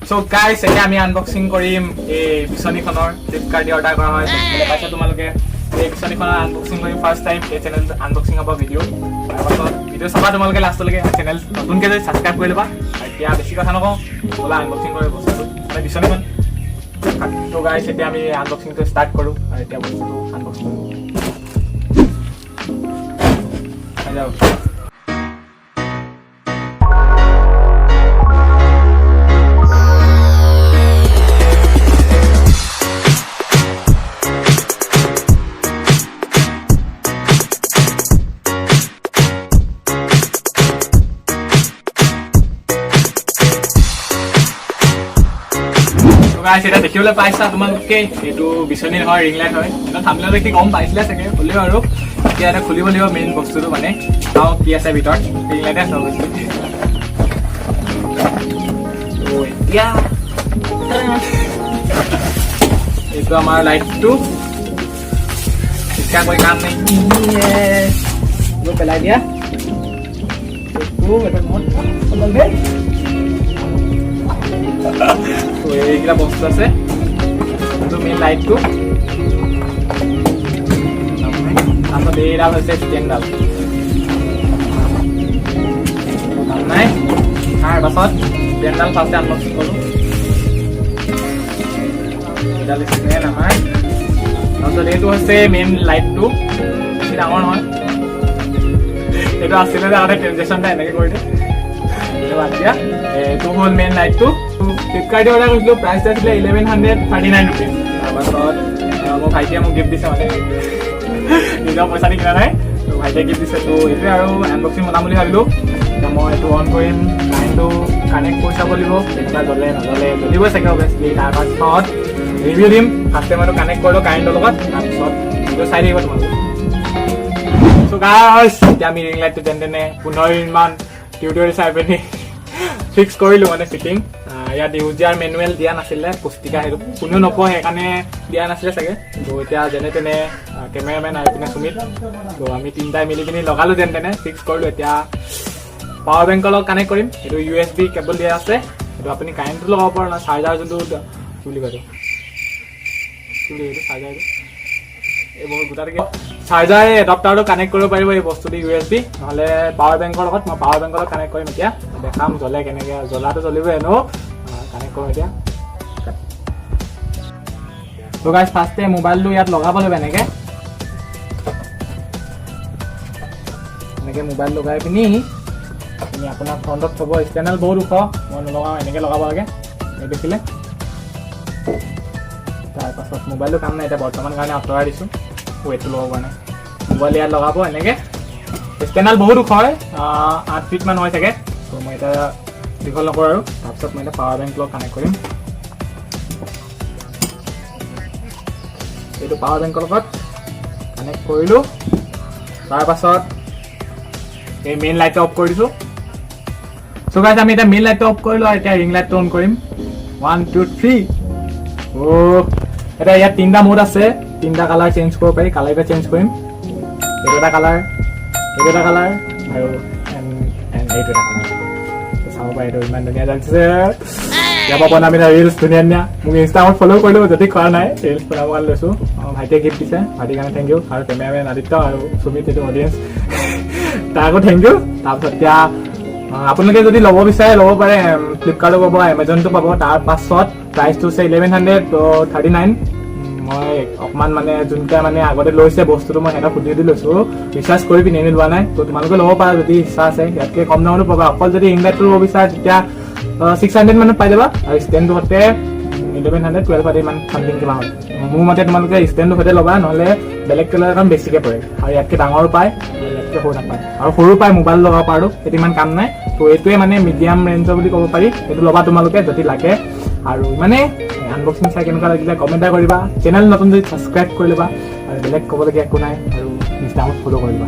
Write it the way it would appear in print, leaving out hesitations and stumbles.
So guys, এতিয়া আমি unboxing কৰিম এই বিছনীখনৰ ফ্লিপকাৰ্ট অৰ্ডাৰ কৰা হয় দেখিলে পাইছা তোমালোকে এই বিছনীখনৰ আনবক্সিং কৰিম ফাৰ্ষ্ট টাইম এই চেনেল আনবক্সিং হ'ব ভিডিঅ' তাৰপাছত ভিডিঅ' চাবা তোমালোকে লাষ্টলৈকে চেনেল নতুনকৈ যদি ছাবস্ক্ৰাইব কৰি ল'বা এতিয়া বেছি কথা নকওঁ ব'লা আনবক্সিং কৰিব বস্তুটো মানে বিছনীখন তো গাইছ এতিয়া আমি আনবক্সিংটো ষ্টাৰ্ট কৰোঁ আৰু এতিয়া বস্তুটো আনবক্সিং যাওঁ এটা দেখিবলৈ পাইছা তোমালোকে এইটো বিছনী নহয় ৰিং লাইট হয় থাম্বনেইলত দেখি গম পাইছিলে চাগে হ'লেও আৰু এতিয়া এটা খুলিব লাগিব মেইন বস্তুটো মানে চাওঁ কি আছে ভিতৰত ৰিং লাইটে আছে এতিয়া এইটো আমাৰ লাইটটো ঠিকা কৰি কাম নাই পেলাই দিয়া এইকেইটা বস্তু আছে এইটো মেইন লাইটটো তাৰপাছত এইডাল হৈছে ষ্টেণ্ডডাল নাই তাৰপাছত ষ্টেণ্ডডাল ফাৰ্ষ্টে আনবক্সিং কৰোঁ এইডাল ষ্টেণ্ড আমাৰ তাৰপাছত এইটো হৈছে মেইন লাইটটো বেছি ডাঙৰ নহয় এইটো আছিলে যে আগতে ট্ৰেনজেকশ্যনটা এনেকৈ কৰি দিয়ে এতিয়া এইটো হ'ল মেইন লাইটটো ফ্লিপকাৰ্টে অৰ্ডাৰ কৰিছিলোঁ প্ৰাইচটো আছিলে 1139 ৰুপিজ তাৰপাছত মোৰ ভাইটিয়ে মোক গিফ্ট দিছে মানে নিজৰ পইচা দি কিনা নাই তো ভাইটিয়ে গিফ্ট দিছে তো এইটোৱে আৰু আনবক্সিং বনাম বুলি ভাবিলোঁ এতিয়া মই এইটো অন কৰিম লাইনটো কানেক্ট কৰি চাব লাগিব এতিয়া জ্বলে নজ্বলে জ্বলিবই চাগে অভিয়াছলি তাৰপাছত ৰিভিউ দিম ফাৰ্ষ্টে মইতো কানেক্ট কৰিলোঁ কাৰেণ্টৰ লগত তাৰপিছত ভিডিঅ' চাই থাকিব তোমালোকে চ' গাইছ এতিয়া আমি ৰিং লাইটটো যেনে 15 দিনমান টিউটৰিয়েল চাই পিনি ফিক্স কৰিলোঁ মানে ফিটিং ইয়াত ইউজাৰ মেনুৱেল দিয়া নাছিলে পুস্তিকা সেইটো কোনেও নকওঁ সেইকাৰণে দিয়া নাছিলে চাগে তো এতিয়া যেনে তেনে কেমেৰামেন আৰু পিনে সুমিত তো আমি তিনিটাই মিলি পিনি লগালোঁ যেনে তেনে ফিক্স কৰিলোঁ এতিয়া পাৱাৰ বেংকৰ লগত কানেক্ট কৰিম এইটো USB কেবল দিয়া আছে এইটো আপুনি কাৰেণ্টটো লগাব পাৰে না চাৰ্জাৰ যোনটো কি বুলি কয় এইটো চাৰ্জাৰটো এই বহুত গোটাকৈ চাৰ্জাৰ এডাপ্টাৰটো কানেক্ট কৰিব পাৰিব এই বস্তুটো USB নহ'লে পাৱাৰ বেংকৰ লগত মই পাৱাৰ বেংকৰ লগত কানেক্ট কৰিম এতিয়া দেখাম জ্বলে কেনেকৈ জ্বলাটো জ্বলিব এনেও কানেক্ট কৰোঁ এতিয়া তো গাইছ ফাৰ্ষ্টে মোবাইলটো ইয়াত লগাব লাগিব এনেকৈ মোবাইল লগাই পিনি আপুনি আপোনাৰ ফ্ৰণ্টত থ'ব ষ্টেণ্ডডাল বহুত ওখ মই নলগাওঁ এনেকৈ লগাব লাগে এই দেখিলে তাৰপাছত মোবাইলটো কাম নাই এতিয়া বৰ্তমান কাৰণে আঁতৰাই দিছোঁ ৱেটটো ল'ব পৰা নাই মোবাইল ইয়াত লগাব এনেকৈ ষ্টেণ্ডডাল বহুত ওখ হয় 8 ফিটমান হয় চাগে ত' মই এতিয়া দীঘল নকৰোঁ আৰু তাৰপিছত মই এতিয়া পাৱাৰ বেংক লগত কানেক্ট কৰিম এইটো পাৱাৰ বেংকৰ লগত কানেক্ট কৰিলোঁ তাৰপাছত এই মেইন লাইটটো অফ কৰি দিছোঁ চ' গাইছ আমি এতিয়া মেইন লাইটটো অফ কৰিলোঁ আৰু এতিয়া ৰিং লাইটটো অন কৰিম 1 2 3 এতিয়া ইয়াত 3টা মোড আছে 3টা কালাৰ চেঞ্জ কৰিব পাৰি কালাৰটো চেঞ্জ কৰিম এইটো এটা কালাৰ এইটো এটা কালাৰ আৰু এইটো এটা কালাৰ চাব পাৰে এইটো ইমান ধুনীয়া জানিছে ইয়াৰ পৰা বনাম এতিয়া ৰিলছ ধুনীয়া ধুনীয়া মোক ইনষ্টাগ্ৰামত ফ'ল' কৰিলোঁ যদি কৰা নাই ৰিলছ বনাব কাৰণে লৈছোঁ ভাইটিয়ে গিফ্ট দিছে ভাইটিৰ কাৰণে থেংক ইউ আৰু কেমেৰামেন আদিত্য আৰু সুমিত এইটো অডিয়েঞ্চ তাকো থেংক ইউ তাৰপিছত এতিয়া আপোনালোকে যদি ল'ব বিচাৰে ল'ব পাৰে ফ্লিপকাৰ্টো পাব এমাজনটো পাব তাৰ পাছত প্ৰাইচটো হৈছে 1139 মই অকণমান মানে যোনটা মানে আগতে লৈছে বস্তুটো মই সিহঁতক সুধি লৈছোঁ ৰিচাৰ্জ কৰি পিনি এনেই লোৱা নাই তো তোমালোকে ল'ব পাৰা যদি ইচ্ছা আছে ইয়াতকৈ কম দামতো পাবা অকল যদি ৰিং লাইটটো ল'ব বিচাৰা তেতিয়া 600 মানত পাই যাবা আৰু ষ্টেণ্ডটো সৈতে 1112 ইমান চামথিং কিবা হয় মোৰ মতে তোমালোকে ষ্টেণ্ডটো সৈতে ল'বা নহ'লে বেলেগ কালাৰ অকণ বেছিকৈ পৰে আৰু ইয়াতকৈ ডাঙৰো পায় ইয়াতকৈ সৰু নাপায় আৰু সৰু পায় মোবাইল লগাব পাৰোঁ সেইটো ইমান কাম নাই তো এইটোৱে মানে মিডিয়াম ৰেঞ্জৰ বুলি ক'ব পাৰি সেইটো ল'বা তোমালোকে যদি লাগে আৰু মানে আনবক্সিং চাই কেনেকুৱা লাগিলে কমেণ্ট এটা কৰিবা চেনেল নতুন যদি ছাবস্ক্ৰাইব কৰি ল'বা আৰু বেলেগ ক'বলগীয়া একো নাই আৰু ইনষ্টাগ্ৰামত ফ'ল' কৰিবা